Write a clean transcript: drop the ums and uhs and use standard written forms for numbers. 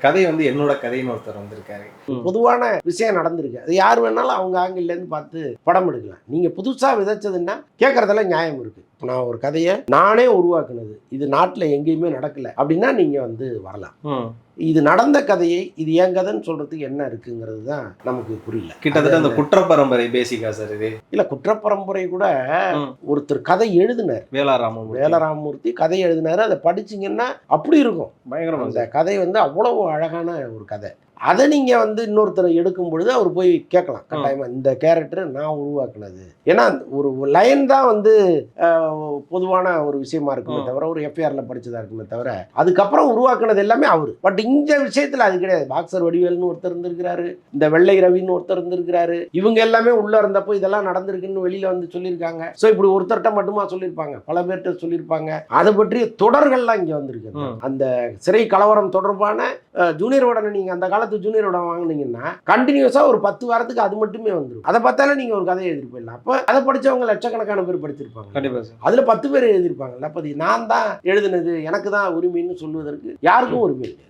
கதை வந்து என்னோட கதைன்னு ஒருத்தர் வந்திருக்காரு. பொதுவான விஷயம் நடந்திருக்கு. அது யார் வேணாலும் அவங்க ஆங்கிள் இருந்து பார்த்து படம் எடுக்கலாம். நீங்க புதுசா விதைச்சதுன்னா கேட்கறதுல நியாயம் இருக்கு. இப்போ நான் ஒரு கதையை நானே உருவாக்குனது, இது நாட்டில் எங்கேயுமே நடக்கல அப்படின்னா நீங்க வந்து வரலாம். இது நடந்த கதையை இது என் கதைன்னு சொல்றதுக்கு என்ன இருக்குங்கிறது தான் நமக்கு புரியல. கிட்டத்தட்ட அந்த குற்ற பரம்பரை பேசிக்கா சார் இது. இல்ல குற்றப்பரம்பரை கூட ஒருத்தர் கதை எழுதினார், வேலராமமூர்த்தி கதை எழுதினாரு. அதை படிச்சீங்கன்னா அப்படி இருக்கும் பயங்கரம். அந்த கதை வந்து அவ்வளவு அழகான ஒரு கதை. அதை நீங்க வந்து இன்னொருத்தரை எடுக்கும் பொழுது அவர் போய் கேட்கலாம் கட்டாயமா, இந்த கேரக்டர் நான் உருவாக்குனது. ஏன்னா ஒரு லைன் தான் வந்து பொதுவான ஒரு விஷயமா இருக்குமே தவிர, ஒரு எஃப்ஐஆர்ல படிச்சதா இருக்குமே தவிர, அதுக்கப்புறம் உருவாக்குனது எல்லாமே அவரு. பட் இந்த விஷயத்துல அது கிடையாது. பாக்ஸர் வடிவேல்னு ஒருத்தர் இருந்திருக்கிறாரு, இந்த வெள்ளை ரவின்னு ஒருத்தர் இருந்திருக்கிறாரு. இவங்க எல்லாமே உள்ள இருந்தப்போ இதெல்லாம் நடந்திருக்குன்னு வெளியில வந்து சொல்லியிருக்காங்க. ஸோ இப்படி ஒருத்தர்கிட்ட மட்டுமா சொல்லியிருப்பாங்க, பல பேர்கிட்ட சொல்லியிருப்பாங்க. அதை பற்றிய தொடர்கள்லாம் இங்க வந்திருக்கு. அந்த சிறை கலவரம் தொடர்பான ஜூனியர் உடனே நீங்க அந்த காலத்து ஜூனியர் உடன் வாங்கினீங்கன்னா கண்டினியூஸா ஒரு 10 வாரத்துக்கு அது மட்டுமே வந்துடும். அதை பார்த்தாலே நீங்க ஒரு கதையை எழுதிட்டு போயிடலாம். அப்ப அதை படிச்சவங்க லட்சக்கணக்கான பேர் படிச்சிருப்பாங்க. அதுல 10 பேர் எழுதியிருப்பாங்கல்ல. அப்ப நான் தான் எழுதுனது, எனக்கு தான் உரிமைன்னு சொல்வதற்கு யாருக்கும் உரிமை இல்லை.